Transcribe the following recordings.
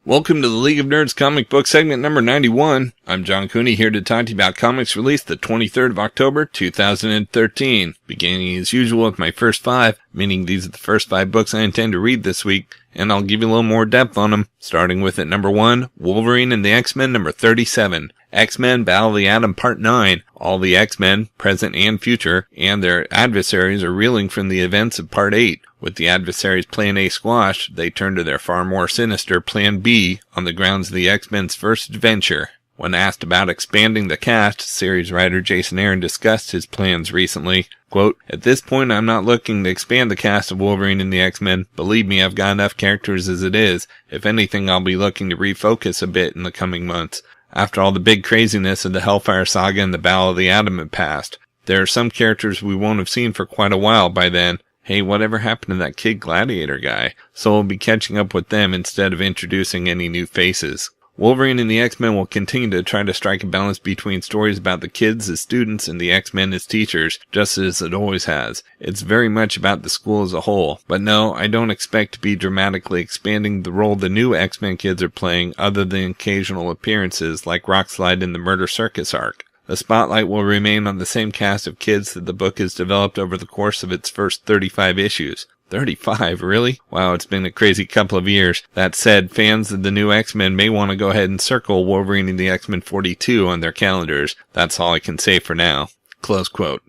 Welcome to the League of Nerds comic book segment number 91. I'm John Cooney here to talk to you about comics released the 23rd of October, 2013. Beginning as usual with my first five, meaning these are the first 5 books I intend to read this week, and I'll give you a little more depth on them, starting with at number 1, Wolverine and the X-Men number 37. X-Men Battle of the Atom Part 9. All the X-Men, present and future, and their adversaries are reeling from the events of Part 8. With the adversaries Plan A squashed, they turn to their far more sinister Plan B on the grounds of the X-Men's first adventure. When asked about expanding the cast, series writer Jason Aaron discussed his plans recently. Quote, "At this point I'm not looking to expand the cast of Wolverine and the X-Men. Believe me, I've got enough characters as it is. If anything, I'll be looking to refocus a bit in the coming months. After all the big craziness of the Hellfire Saga and the Battle of the Atom had passed, there are some characters we won't have seen for quite a while by then. Hey, whatever happened to that Kid Gladiator guy? So we'll be catching up with them instead of introducing any new faces." Wolverine and the X-Men will continue to try to strike a balance between stories about the kids as students and the X-Men as teachers, just as it always has. It's very much about the school as a whole. But no, I don't expect to be dramatically expanding the role the new X-Men kids are playing other than occasional appearances like Rockslide in the Murder Circus arc. The spotlight will remain on the same cast of kids that the book has developed over the course of its first 35 issues. 35, really? Wow, it's been a crazy couple of years. That said, fans of the new X-Men may want to go ahead and circle Wolverine and the X-Men 42 on their calendars. That's all I can say for now. Close quote.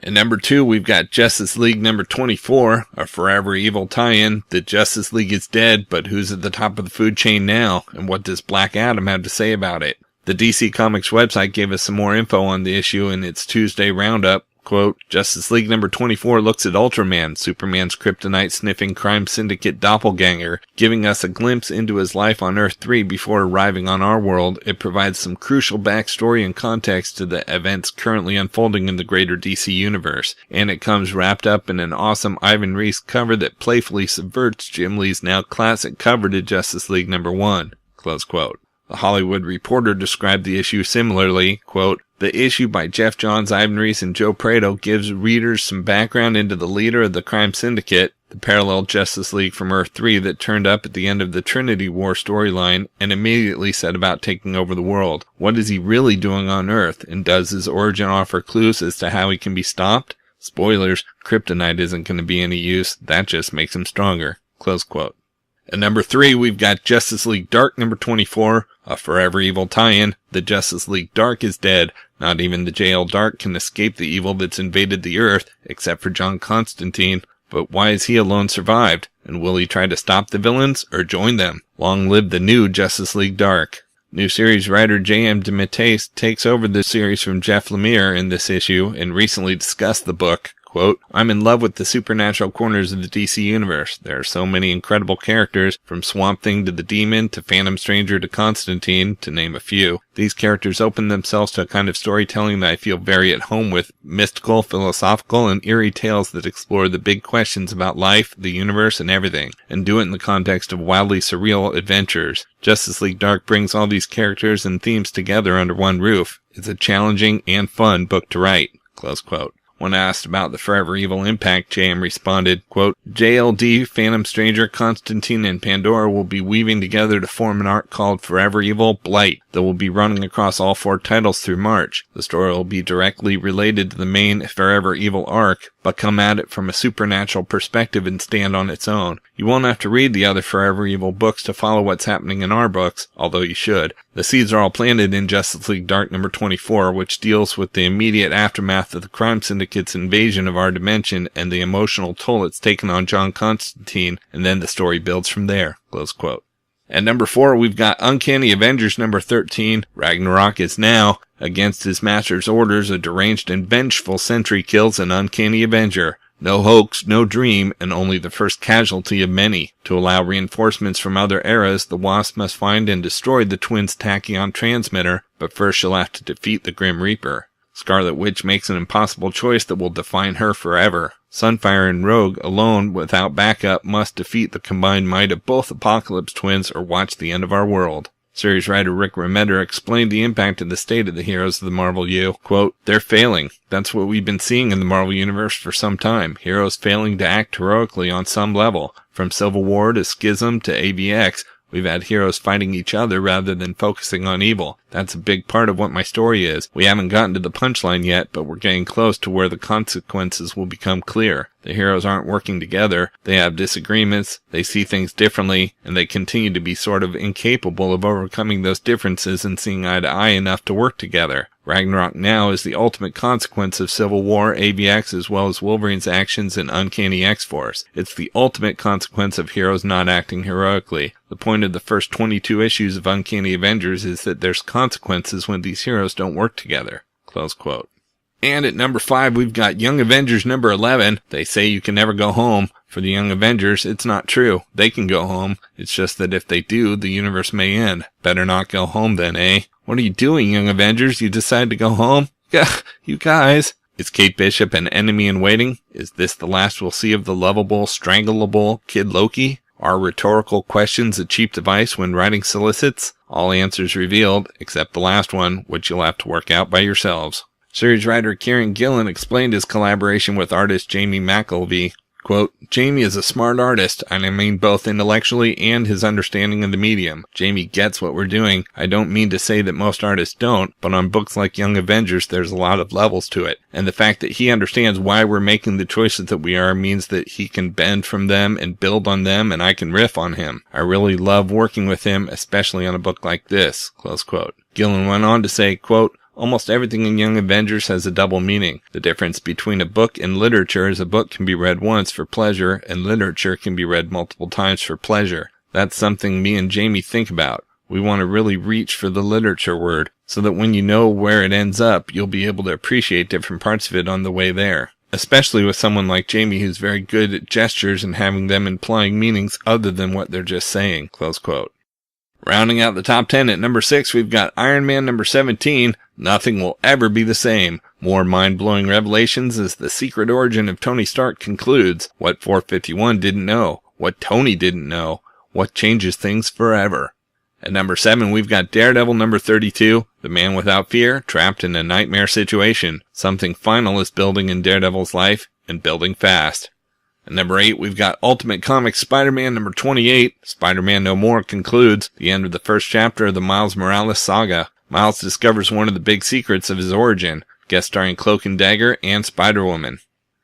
At number 2, we've got Justice League number 24, a Forever Evil tie-in. The Justice League is dead, but who's at the top of the food chain now? And what does Black Adam have to say about it? The DC Comics website gave us some more info on the issue in its Tuesday roundup. Quote, "Justice League number 24 looks at Ultraman, Superman's kryptonite-sniffing crime syndicate doppelganger, giving us a glimpse into his life on Earth 3 before arriving on our world. It provides some crucial backstory and context to the events currently unfolding in the greater DC universe, and it comes wrapped up in an awesome Ivan Reis cover that playfully subverts Jim Lee's now classic cover to Justice League number 1. Close quote. The Hollywood Reporter described the issue similarly. Quote, "The issue by Jeff Johns, Ivan Reis, and Joe Prado gives readers some background into the leader of the crime syndicate, the parallel Justice League from Earth 3 that turned up at the end of the Trinity War storyline and immediately set about taking over the world. What is he really doing on Earth, and does his origin offer clues as to how he can be stopped? Spoilers, kryptonite isn't going to be any use. That just makes him stronger." Close quote. At number 3, we've got Justice League Dark number 24, a Forever Evil tie-in. The Justice League Dark is dead. Not even the JL Dark can escape the evil that's invaded the Earth, except for John Constantine. But why has he alone survived? And will he try to stop the villains, or join them? Long live the new Justice League Dark. New series writer J.M. DeMatteis takes over the series from Jeff Lemire in this issue, and recently discussed the book. Quote, "I'm in love with the supernatural corners of the DC universe. There are so many incredible characters, from Swamp Thing to the Demon to Phantom Stranger to Constantine, to name a few. These characters open themselves to a kind of storytelling that I feel very at home with, mystical, philosophical, and eerie tales that explore the big questions about life, the universe, and everything, and do it in the context of wildly surreal adventures. Justice League Dark brings all these characters and themes together under one roof. It's a challenging and fun book to write." Close quote. When asked about the Forever Evil impact, JM responded, quote, "JLD, Phantom Stranger, Constantine, and Pandora will be weaving together to form an arc called Forever Evil Blight that will be running across all 4 titles through March. The story will be directly related to the main Forever Evil arc, but come at it from a supernatural perspective and stand on its own. You won't have to read the other Forever Evil books to follow what's happening in our books, although you should. The seeds are all planted in Justice League Dark number 24, which deals with the immediate aftermath of the crime syndicate's invasion of our dimension and the emotional toll it's taken on John Constantine, and then the story builds from there." Close quote. At number 4, we've got Uncanny Avengers number 13. Ragnarok is now. Against his master's orders, a deranged and vengeful Sentry kills an Uncanny Avenger. No hoax, no dream, and only the first casualty of many. To allow reinforcements from other eras, the Wasp must find and destroy the twins' tachyon transmitter, but first she'll have to defeat the Grim Reaper. Scarlet Witch makes an impossible choice that will define her forever. Sunfire and Rogue, alone without backup, must defeat the combined might of both Apocalypse twins or watch the end of our world. Series writer Rick Remender explained the impact of the state of the heroes of the Marvel U. Quote, "They're failing. That's what we've been seeing in the Marvel Universe for some time. Heroes failing to act heroically on some level. From Civil War to Schism to AVX, We've had heroes fighting each other rather than focusing on evil. That's a big part of what my story is. We haven't gotten to the punchline yet, but we're getting close to where the consequences will become clear. The heroes aren't working together, they have disagreements, they see things differently, and they continue to be sort of incapable of overcoming those differences and seeing eye to eye enough to work together. Ragnarok now is the ultimate consequence of Civil War, AVX, as well as Wolverine's actions in Uncanny X-Force. It's the ultimate consequence of heroes not acting heroically. The point of the first 22 issues of Uncanny Avengers is that there's consequences when these heroes don't work together. Close quote. And at number 5, we've got Young Avengers number 11. They say you can never go home. For the Young Avengers, it's not true. They can go home. It's just that if they do, the universe may end. Better not go home then, eh? What are you doing, Young Avengers? You decide to go home? Yeah, you guys. Is Kate Bishop an enemy in waiting? Is this the last we'll see of the lovable, strangleable Kid Loki? Are rhetorical questions a cheap device when writing solicits? All answers revealed, except the last one, which you'll have to work out by yourselves. Series writer Kieran Gillen explained his collaboration with artist Jamie McKelvey. Quote, Jamie is a smart artist, and I mean both intellectually and his understanding of the medium. Jamie gets what we're doing. I don't mean to say that most artists don't, but on books like Young Avengers, there's a lot of levels to it. And the fact that he understands why we're making the choices that we are means that he can bend from them and build on them, and I can riff on him. I really love working with him, especially on a book like this, close quote. Gillen went on to say, quote, almost everything in Young Avengers has a double meaning. The difference between a book and literature is a book can be read once for pleasure, and literature can be read multiple times for pleasure. That's something me and Jamie think about. We want to really reach for the literature word, so that when you know where it ends up, you'll be able to appreciate different parts of it on the way there. Especially with someone like Jamie who's very good at gestures and having them implying meanings other than what they're just saying, close quote. Rounding out the top 10 at number 6, we've got Iron Man number 17, Nothing Will Ever Be the Same. More mind-blowing revelations as the secret origin of Tony Stark concludes. What 451 didn't know. What Tony didn't know. What changes things forever. At number 7, we've got Daredevil number 32, The Man Without Fear, trapped in a nightmare situation. Something final is building in Daredevil's life, and building fast. At number 8, we've got Ultimate Comics Spider-Man number 28. Spider-Man No More concludes the end of the first chapter of the Miles Morales saga. Miles discovers one of the big secrets of his origin, guest starring Cloak and Dagger and Spider-Woman.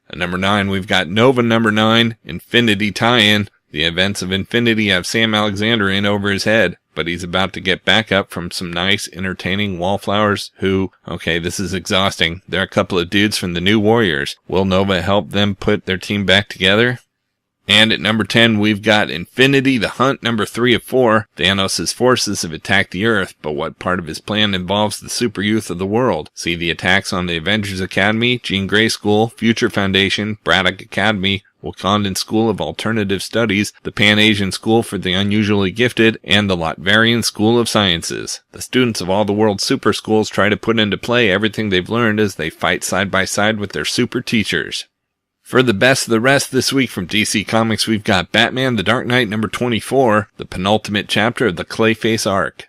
At number 9, we've got Nova number 9, Infinity tie-in. The events of Infinity have Sam Alexander in over his head, but he's about to get back up from some nice, entertaining wallflowers who, okay, this is exhausting. They're a couple of dudes from the New Warriors. Will Nova help them put their team back together? And at number 10, we've got Infinity the Hunt number 3 of 4. Thanos' forces have attacked the Earth, but what part of his plan involves the super youth of the world? See the attacks on the Avengers Academy, Jean Grey School, Future Foundation, Braddock Academy, Wakandan School of Alternative Studies, the Pan-Asian School for the Unusually Gifted, and the Latvarian School of Sciences. The students of all the world's super schools try to put into play everything they've learned as they fight side by side with their super teachers. For the best of the rest this week from DC Comics, we've got Batman The Dark Knight number 24, the penultimate chapter of the Clayface arc.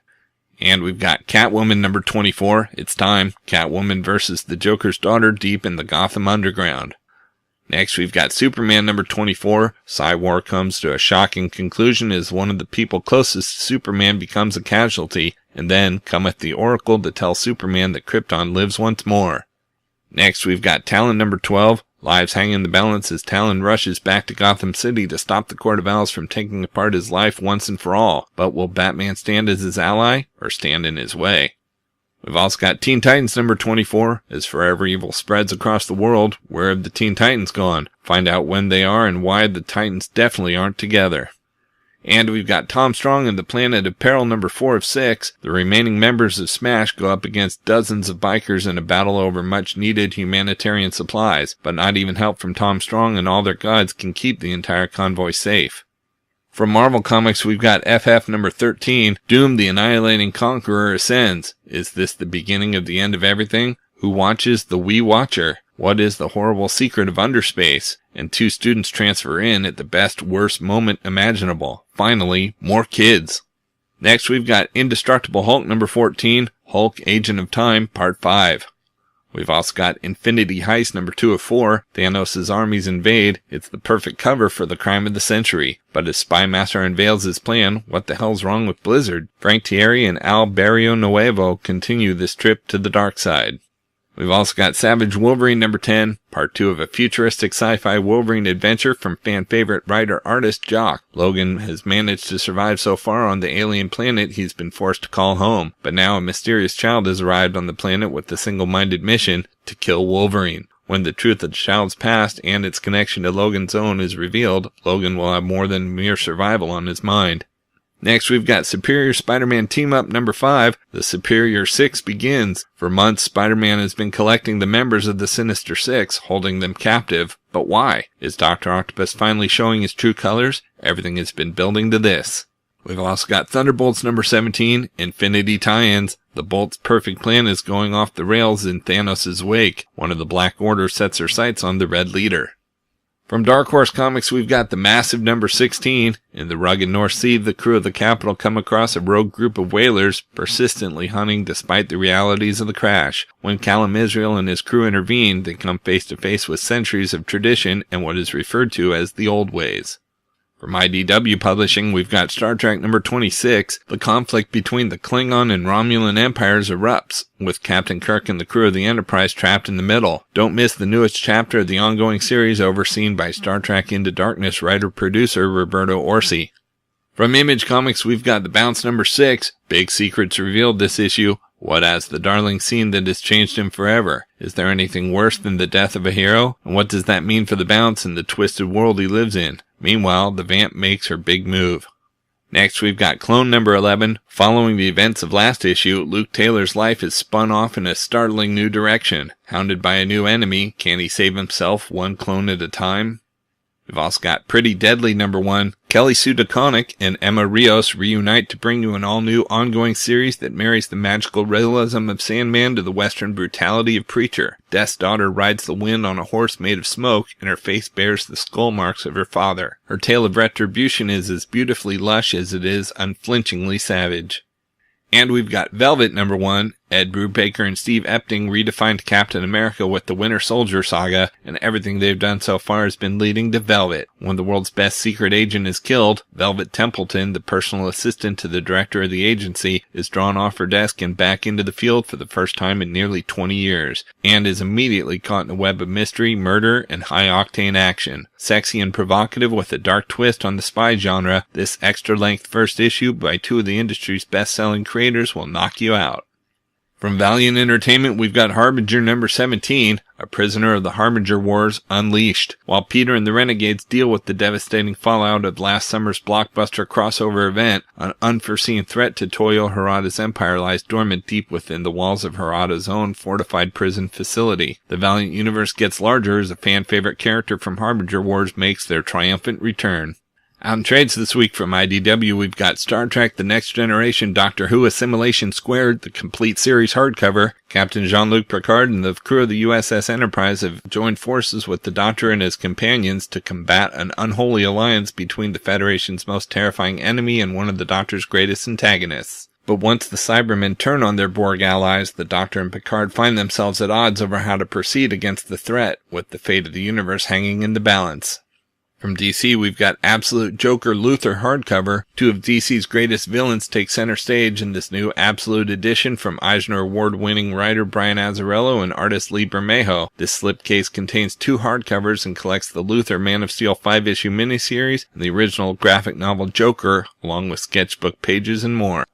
And we've got Catwoman number 24, It's Time, Catwoman versus the Joker's daughter deep in the Gotham Underground. Next, we've got Superman number 24. Psy-War comes to a shocking conclusion as one of the people closest to Superman becomes a casualty, and then cometh the Oracle to tell Superman that Krypton lives once more. Next, we've got Talon number 12. Lives hang in the balance as Talon rushes back to Gotham City to stop the Court of Owls from taking apart his life once and for all. But will Batman stand as his ally, or stand in his way? We've also got Teen Titans number 24. As forever evil spreads across the world, where have the Teen Titans gone? Find out when they are and why the Titans definitely aren't together. And we've got Tom Strong and the Planet of Peril number 4 of 6. The remaining members of Smash go up against dozens of bikers in a battle over much-needed humanitarian supplies, but not even help from Tom Strong and all their gods can keep the entire convoy safe. From Marvel Comics, we've got FF number 13, Doom the Annihilating Conqueror Ascends. Is this the beginning of the end of everything? Who watches the We Watcher? What is the horrible secret of Underspace? And 2 students transfer in at the best, worst moment imaginable. Finally, more kids. Next, we've got Indestructible Hulk number 14, Hulk Agent of Time, Part 5. We've also got Infinity Heist number 2 of 4, Thanos' armies invade. It's the perfect cover for the crime of the century. But as Spy Master unveils his plan, what the hell's wrong with Blizzard? Frank Thierry and Al Barrionuevo continue this trip to the dark side. We've also got Savage Wolverine number 10, part 2 of a futuristic sci-fi Wolverine adventure from fan-favorite writer-artist Jock. Logan has managed to survive so far on the alien planet he's been forced to call home, but now a mysterious child has arrived on the planet with the single-minded mission to kill Wolverine. When the truth of the child's past and its connection to Logan's own is revealed, Logan will have more than mere survival on his mind. Next, we've got Superior Spider-Man Team-Up number 5, The Superior Six begins. For months, Spider-Man has been collecting the members of the Sinister Six, holding them captive. But why? Is Dr. Octopus finally showing his true colors? Everything has been building to this. We've also got Thunderbolts number 17, Infinity Tie-Ins. The Bolt's perfect plan is going off the rails in Thanos' wake. One of the Black Order sets her sights on the Red Leader. From Dark Horse Comics, we've got the massive number 16. In the rugged North Sea, the crew of the Capitol come across a rogue group of whalers, persistently hunting despite the realities of the crash. When Callum Israel and his crew intervene, they come face to face with centuries of tradition and what is referred to as the old ways. From IDW Publishing, we've got Star Trek number 26. The conflict between the Klingon and Romulan empires erupts, with Captain Kirk and the crew of the Enterprise trapped in the middle. Don't miss the newest chapter of the ongoing series overseen by Star Trek Into Darkness writer-producer Roberto Orci. From Image Comics, we've got The Bounce number 6. Big secrets revealed this issue. What has the darling seen that has changed him forever? Is there anything worse than the death of a hero? And what does that mean for the Bounce and the twisted world he lives in? Meanwhile, the Vamp makes her big move. Next, we've got Clone number 11. Following the events of last issue, Luke Taylor's life is spun off in a startling new direction. Hounded by a new enemy, can he save himself one clone at a time? We've also got Pretty Deadly number 1. Kelly Sue DeConnick and Emma Rios reunite to bring you an all-new ongoing series that marries the magical realism of Sandman to the western brutality of Preacher. Death's daughter rides the wind on a horse made of smoke, and her face bears the skull marks of her father. Her tale of retribution is as beautifully lush as it is unflinchingly savage. And we've got Velvet number 1. Ed Brubaker and Steve Epting redefined Captain America with the Winter Soldier saga, and everything they've done so far has been leading to Velvet. When the world's best secret agent is killed, Velvet Templeton, the personal assistant to the director of the agency, is drawn off her desk and back into the field for the first time in nearly 20 years, and is immediately caught in a web of mystery, murder, and high-octane action. Sexy and provocative with a dark twist on the spy genre, this extra-length first issue by two of the industry's best-selling creators will knock you out. From Valiant Entertainment, we've got Harbinger number 17, a prisoner of the Harbinger Wars unleashed. While Peter and the Renegades deal with the devastating fallout of last summer's blockbuster crossover event, an unforeseen threat to Toyo Harada's empire lies dormant deep within the walls of Harada's own fortified prison facility. The Valiant universe gets larger as a fan-favorite character from Harbinger Wars makes their triumphant return. Out in trades this week from IDW, we've got Star Trek The Next Generation Doctor Who Assimilation Squared, the complete series hardcover. Captain Jean-Luc Picard and the crew of the USS Enterprise have joined forces with the Doctor and his companions to combat an unholy alliance between the Federation's most terrifying enemy and one of the Doctor's greatest antagonists. But once the Cybermen turn on their Borg allies, the Doctor and Picard find themselves at odds over how to proceed against the threat, with the fate of the universe hanging in the balance. From DC, we've got Absolute Joker Luthor hardcover. Two of DC's greatest villains take center stage in this new Absolute edition from Eisner Award-winning writer Brian Azzarello and artist Lee Bermejo. This slipcase contains two hardcovers and collects the Luthor Man of Steel 5-issue miniseries and the original graphic novel Joker, along with sketchbook pages and more.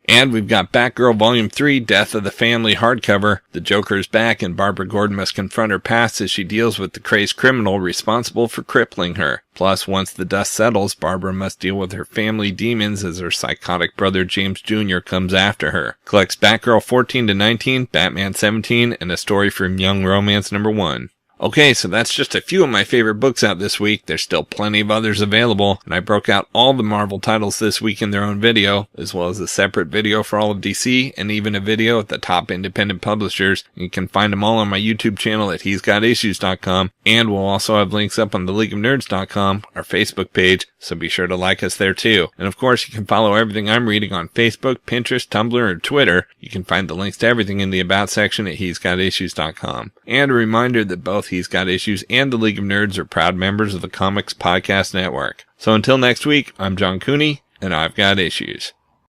And we've got Batgirl Volume 3, Death of the Family hardcover. The Joker is back and Barbara Gordon must confront her past as she deals with the crazed criminal responsible for crippling her. Plus, once the dust settles, Barbara must deal with her family demons as her psychotic brother James Jr. comes after her. Collects Batgirl 14 to 19, Batman 17, and a story from Young Romance number 1. Okay, so that's just a few of my favorite books out this week. There's still plenty of others available, and I broke out all the Marvel titles this week in their own video, as well as a separate video for all of DC, and even a video at the top independent publishers. You can find them all on my YouTube channel at he'sgotissues.com, and we'll also have links up on the leagueofnerds.com, our Facebook page, so be sure to like us there too. And of course, you can follow everything I'm reading on Facebook, Pinterest, Tumblr, or Twitter. You can find the links to everything in the About section at he'sgotissues.com. And a reminder that both He's Got Issues and the League of Nerds are proud members of the Comics Podcast Network. So until next week, I'm John Cooney, and I've got issues.